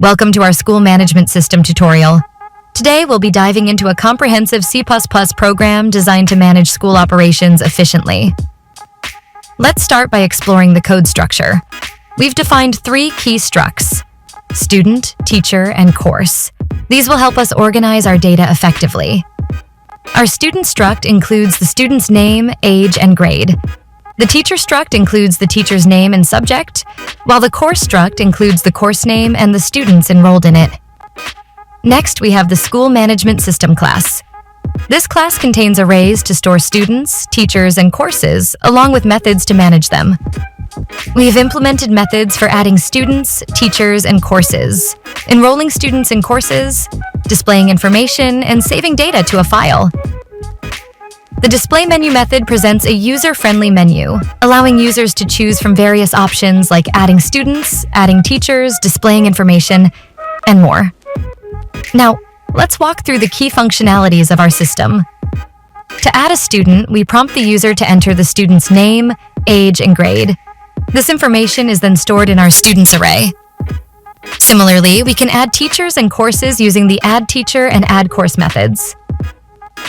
Welcome to our School Management System tutorial. Today we'll be diving into a comprehensive C++ program designed to manage school operations efficiently. Let's start by exploring the code structure. We've defined three key structs: student, teacher, and course. These will help us organize our data effectively. Our student struct includes the student's name, age, and grade. The teacher struct includes the teacher's name and subject, while the course struct includes the course name and the students enrolled in it. Next, we have the School Management System class. This class contains arrays to store students, teachers, and courses, along with methods to manage them. We've implemented methods for adding students, teachers, and courses, enrolling students in courses, displaying information, and saving data to a file. The display menu method presents a user-friendly menu, allowing users to choose from various options like adding students, adding teachers, displaying information, and more. Now, let's walk through the key functionalities of our system. To add a student, we prompt the user to enter the student's name, age, and grade. This information is then stored in our students array. Similarly, we can add teachers and courses using the add teacher and add course methods.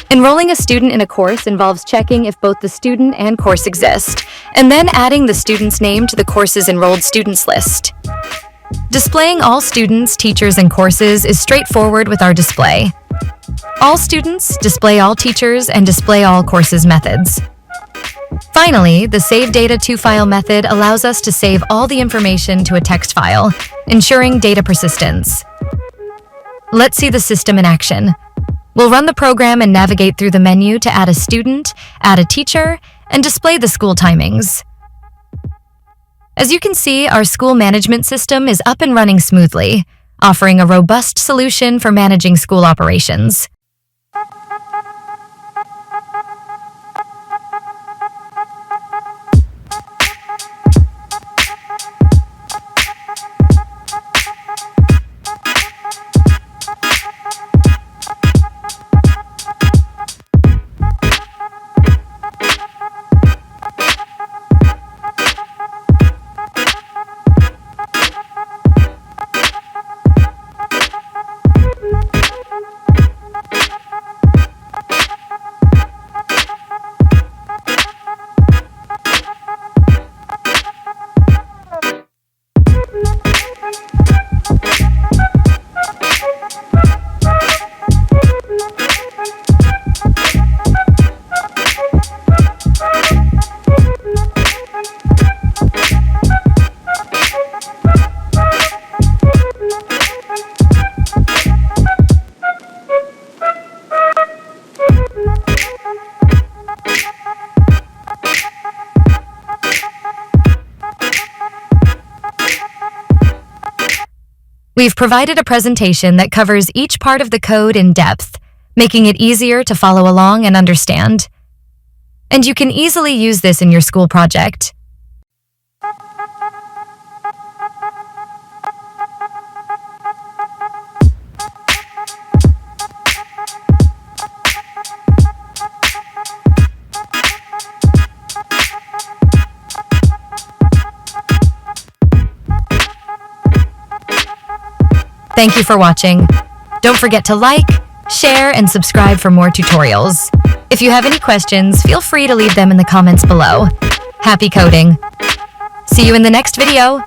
Enrolling a student in a course involves checking if both the student and course exist, and then adding the student's name to the course's enrolled students list. Displaying all students, teachers, and courses is straightforward with our display. All students, display all teachers, and display all courses methods. Finally, the Save Data to File method allows us to save all the information to a text file, ensuring data persistence. Let's see the system in action. We'll run the program and navigate through the menu to add a student, add a teacher, and display the school timings. As you can see, our school management system is up and running smoothly, offering a robust solution for managing school operations. We've provided a presentation that covers each part of the code in depth, making it easier to follow along and understand. And you can easily use this in your school project. Thank you for watching. Don't forget to like, share, and subscribe for more tutorials. If you have any questions, feel free to leave them in the comments below. Happy coding! See you in the next video!